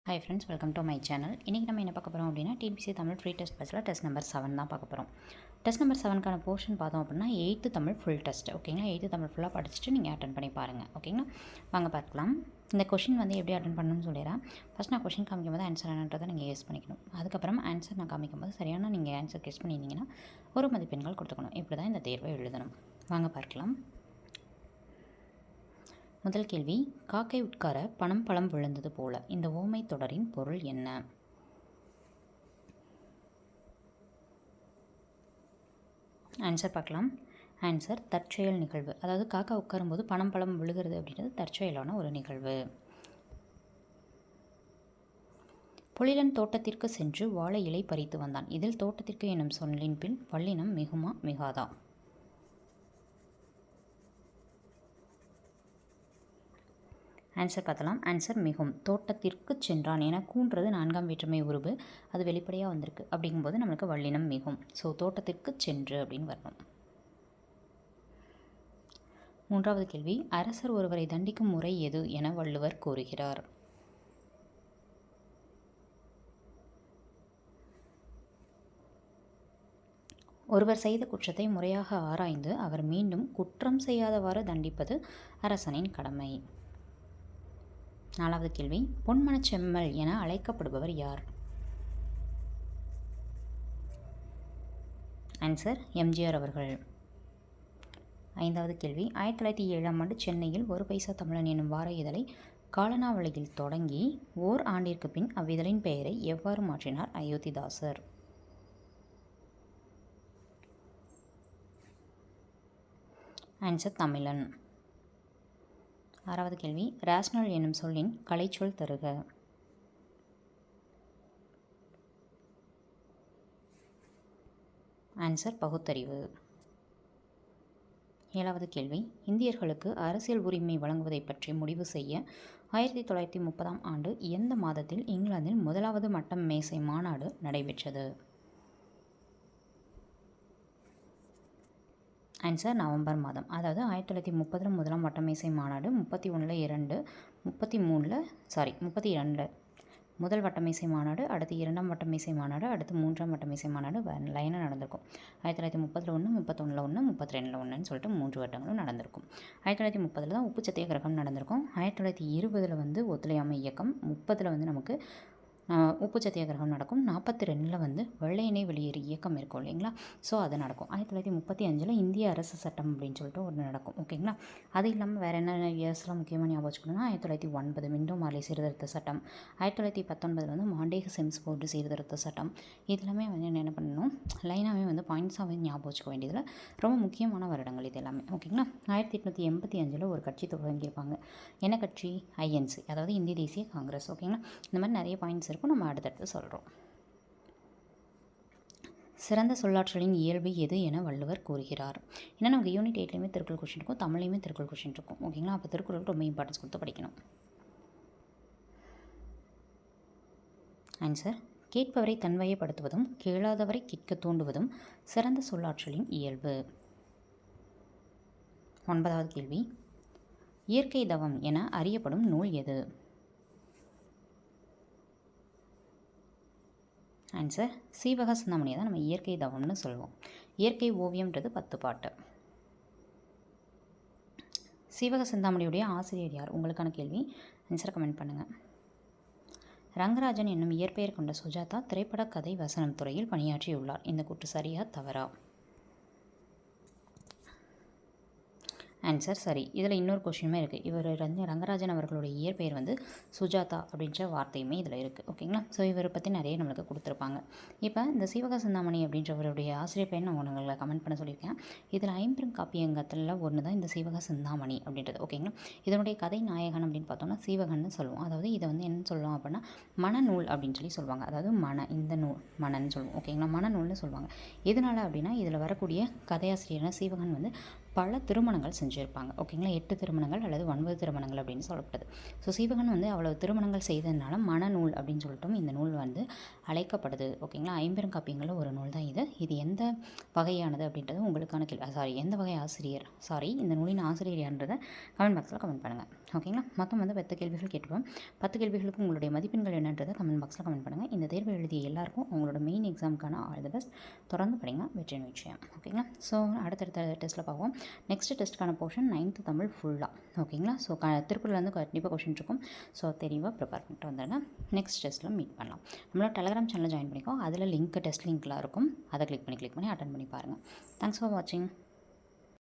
Hi friends, welcome to my channel. இன்றைக்கி நம்ம என்ன பார்க்க போகிறோம் அப்படின்னா, டிபிசி தமிழ் ஃப்ரீ டெஸ்ட் பேட்சில் டெஸ்ட் நம்பர் 7 தான் பார்க்க போகிறோம். டெஸ்ட் நம்பர் 7க்கான போர்ஷன் பார்த்தோம் அப்படின்னா 8th தமிழ் ஃபுல் டெஸ்ட். ஓகேங்களா, 8th தமிழ் ஃபுல்லாக படிச்சுட்டு நீங்கள் அட்டன் பண்ணி பாருங்கள். ஓகேங்களா, வாங்க பார்க்கலாம். இந்த கொஷின் வந்து எப்படி அட்டன் பண்ணணும்னு சொல்லிடுறேன். ஃபஸ்ட் நான் கொஷின் காமிக்கும் போது ஆன்சர் என்னன்றதை நீங்கள் யூஸ் பண்ணிக்கணும். அதுக்கப்புறம் ஆன்சர் நான் காமிக்கும் போது சரியான நீங்கள் ஆன்சர் கெஸ் பண்ணியிருந்தீங்கன்னா ஒரு மதிப்பெண்கள் கொடுத்துக்கணும். இப்படி தான் இந்த தேர்வை எழுதணும். வாங்க பார்க்கலாம். முதல் கேள்வி, காக்கை உட்கார பனம் பழம் விழுந்தது போல இந்த ஓமை தொடரின் பொருள் என்ன? ஆன்சர் பார்க்கலாம். ஆன்சர் தற்செயல் நிகழ்வு. அதாவது காக்கா உட்காரும்போது பனம் பழம் விழுகிறது அப்படின்றது தற்செயலான ஒரு நிகழ்வு. பொழிலன் தோட்டத்திற்கு சென்று வாழை இலை பறித்து வந்தான். இதில் தோட்டத்திற்கு என்னும் சொல்லின் பின் வல்லினம் மிகுமா மிகாதா? ஆன்சர் பார்த்தலாம். ஆன்சர் மிகும். தோட்டத்திற்கு சென்றான் என கூன்றது 4ஆம் வேற்றுமை உருவு, அது வெளிப்படையாக வந்திருக்கு. அப்படிங்கும்போது நம்மளுக்கு வல்லினம் மிகும். ஸோ தோட்டத்திற்கு சென்று அப்படின்னு வரணும். மூன்றாவது கேள்வி, அரசர் ஒருவரை தண்டிக்கும் முறை எது என வள்ளுவர் கூறுகிறார்? ஒருவர் செய்த குற்றத்தை முறையாக ஆராய்ந்து அவர் மீண்டும் குற்றம் செய்யாதவாறு தண்டிப்பது அரசனின் கடமை. நாலாவது கேள்வி, பொன்மனச் செம்மல் என அழைக்கப்படுபவர் யார்? ஆன்சர் எம்ஜிஆர் அவர்கள். ஐந்தாவது கேள்வி, 1907ஆம் ஆண்டு சென்னையில் ஒரு பைசா தமிழன் எனும் வார இதழை காலனாவளியில் தொடங்கி ஓர் ஆண்டிற்கு பின் அவ்விதழின் பெயரை எவ்வாறு மாற்றினார் அயோத்திதாசர்? ஆன்சர் தமிழன். ஆறாவது கேள்வி, ரேஷனல் என்னும் சொல்லின் கலைச்சொல் தருக. ஆன்சர் பகுத்தறிவு. ஏழாவது கேள்வி, இந்தியர்களுக்கு அரசியல் உரிமை வழங்குவதை பற்றி முடிவு செய்ய 1930ஆம் ஆண்டு எந்த மாதத்தில் இங்கிலாந்தில் முதலாவது மட்டம் மேசை மாநாடு நடைபெற்றது? ஆன்சர் நவம்பர் மாதம். அதாவது 1930 முதலாம் வட்டமேசை மாநாடு, 32 முதல் வட்டமேசை மாநாடு, அடுத்து 2ஆம் வட்டமேசை மாநாடு, அடுத்து 3ஆம் வட்டமேசை மாநாடு லைனாக நடந்திருக்கும். 1930 1, 31 1, 32 1ன்னு சொல்லிட்டு 3 வட்டங்களும் நடந்திருக்கும். 1930 தான் உப்பு சத்தியாகிரகம் நடந்திருக்கும். 1920 வந்து ஒத்துழையாமை இயக்கம், 30 நமக்கு உப்பு சத்தியாகிரகம் நடக்கும். 42 வெள்ளையனே வெளியேறு இயக்கம் இருக்கும் இல்லைங்களா, ஸோ அது நடக்கும். 1935 இந்திய அரசு சட்டம் அப்படின்னு சொல்லிட்டு ஒன்று நடக்கும். ஓகேங்களா, அது இல்லாமல் வேறு என்ன இயர்ஸ்லாம் முக்கியமாக ஞாபகம் வச்சுக்கணும்னா 1909 மிண்டோ மார்லி சீர்திருத்த சட்டம், 1919 மாண்டேக செம்ஸ் போர்டு சீர்திருத்த சட்டம். இது எல்லாமே என்ன பண்ணணும், லைனாகவே பாயிண்ட்ஸாகவே ஞாபகம் வச்சுக்க வேண்டியதில் ரொம்ப முக்கியமான வருடங்கள் இது எல்லாமே. ஓகேங்களா, 1885 ஒரு கட்சி தொடங்கியிருப்பாங்க. என்ன கட்சி? ஐஎன்சி, அதாவது இந்திய தேசிய காங்கிரஸ். ஓகேங்களா, இந்த மாதிரி நிறைய பாயிண்ட்ஸ் இருக்கும், நம்ம அடுத்தடுத்து சொல்கிறோம். சிறந்த சொல்லாற்றலின் இயல்பு எது என வள்ளுவர் கூறுகிறார்? ஏன்னா நமக்கு யூனிட் 8லையுமே திருக்குறள் கொஷின் இருக்கும், தமிழ்லையுமே திருக்குறள் கொஷின் இருக்கும். ஓகேங்களா, அப்போ திருக்குறள் ரொம்ப இம்பார்ட்டன்ஸ் கொடுத்து படிக்கணும். ஆன்சர், கேட்பவரை தன்வயப்படுத்துவதும் கேளாதவரை கேட்க தூண்டுவதும் சிறந்த சொல்லாற்றலின் இயல்பு. 9வது கேள்வி, இயற்கை தவம் என அறியப்படும் நூல் எது? ஆன்சர் சீவக சிந்தாமணியை தான் நம்ம இயற்கை தவம்னு சொல்லுவோம். இயற்கை ஓவியம்ன்றது 10 பாட்டு. சீவக சிந்தாமணியுடைய ஆசிரியர் யார்? உங்களுக்கான கேள்வி. ஆன்சரை கமெண்ட் பண்ணுங்கள். ரங்கராஜன் என்னும் இயற்பெயர் கொண்ட சுஜாதா திரைப்பட கதை வசனம் துறையில் பணியாற்றியுள்ளார். இந்த கூற்று சரியா தவறா? ஆன்சர் சரி. இதில் இன்னொரு கொஷினுமே இருக்குது. இவர் ரங்கராஜன் அவர்களுடைய இயற்பெயர் சுஜாதா அப்படின்ற வார்த்தையுமே இதில் இருக்குது. ஓகேங்களா, ஸோ இவரை பற்றி நிறைய நம்மளுக்கு கொடுத்துருப்பாங்க. இப்போ இந்த சீவக சிந்தாமணி அப்படின்றவருடைய ஆசிரியர் பெயர் நான் உங்களை கமெண்ட் பண்ண சொல்லியிருக்கேன். இதில் ஐம்பெரும் காப்பியங்கத்தில் ஒன்று தான் இந்த சீவக சிந்தாமணி அப்படின்றது. ஓகேங்களா, இதனுடைய கதை நாயகன் அப்படின்னு பார்த்தோம்னா சீவகன்னு சொல்லுவோம். அதாவது இதை என்ன சொல்லுவோம் அப்படின்னா மனநூல் அப்படின்னு சொல்லுவாங்க. அதாவது இந்த நூல் மனன்னு சொல்லுவோம். ஓகேங்களா, மனநூல்னு சொல்லுவாங்க. எதனால் அப்படின்னா இதில் வரக்கூடிய கதையாசிரியர்னா சீவகன் பல திருமணங்கள் செஞ்சுருப்பாங்க. ஓகேங்களா, 8 திருமணங்கள் அல்லது 9 திருமணங்கள் அப்படின்னு சொல்லப்படுது. ஸோ சீவகன் வந்து அவ்வளோ திருமணங்கள் செய்ததுனால மணநூல் அப்படின்னு சொல்லிட்டும் இந்த நூல் வந்து அழைக்கப்படுது. ஓகேங்களா, ஐம்பெருங்காப்பியங்களில் ஒரு நூல் தான் இது. இது எந்த வகையானது அப்படின்றது உங்களுக்கான கேள்வி. எந்த வகை ஆசிரியர், இந்த நூலின் ஆசிரியர் யான்றதை கமெண்ட் பாக்ஸில் கமெண்ட் பண்ணுங்கள். ஓகேங்களா, மொத்தம் வந்து 10 கேள்விகள் கேட்டுப்போம். 10 கேள்விகளுக்கு உங்களுடைய மதிப்பெண்கள் என்னன்றதை கமெண்ட் பாக்ஸில் கமெண்ட் பண்ணுங்கள். இந்த தேர்வு எழுதிய எல்லாருக்கும் உங்களோட மெயின் எக்ஸாமுக்கான ஆல் தி பெஸ்ட். தொடர்ந்து படிங்க, வெற்றி நிச்சயம். ஓகேங்களா, ஸோ அடுத்தடுத்த டெஸ்ட்டில் பார்ப்போம். நெக்ஸ்ட் டெஸ்ட்டுக்கான போர்ஷன் 9th தமிழ் ஃபுல்லாக. ஓகேங்களா, ஸோ திருக்குறள் வந்து கண்டிப்பாக கொஷின் இருக்கும். ஸோ தெளிவாக ப்ரிப்பேர் பண்ணிட்டு வந்துடுங்க. நெக்ஸ்ட் டெஸ்ட்டில் மீட் பண்ணலாம். நம்மளோட டெலகிராம் சேனலில் ஜாயின் பண்ணிக்கோ. அதில் டெஸ்ட் லிங்க்லாம் இருக்கும். அதை கிளிக் பண்ணி அட்டன் பண்ணி பாருங்கள். தேங்க்ஸ் ஃபார் வாட்சிங்.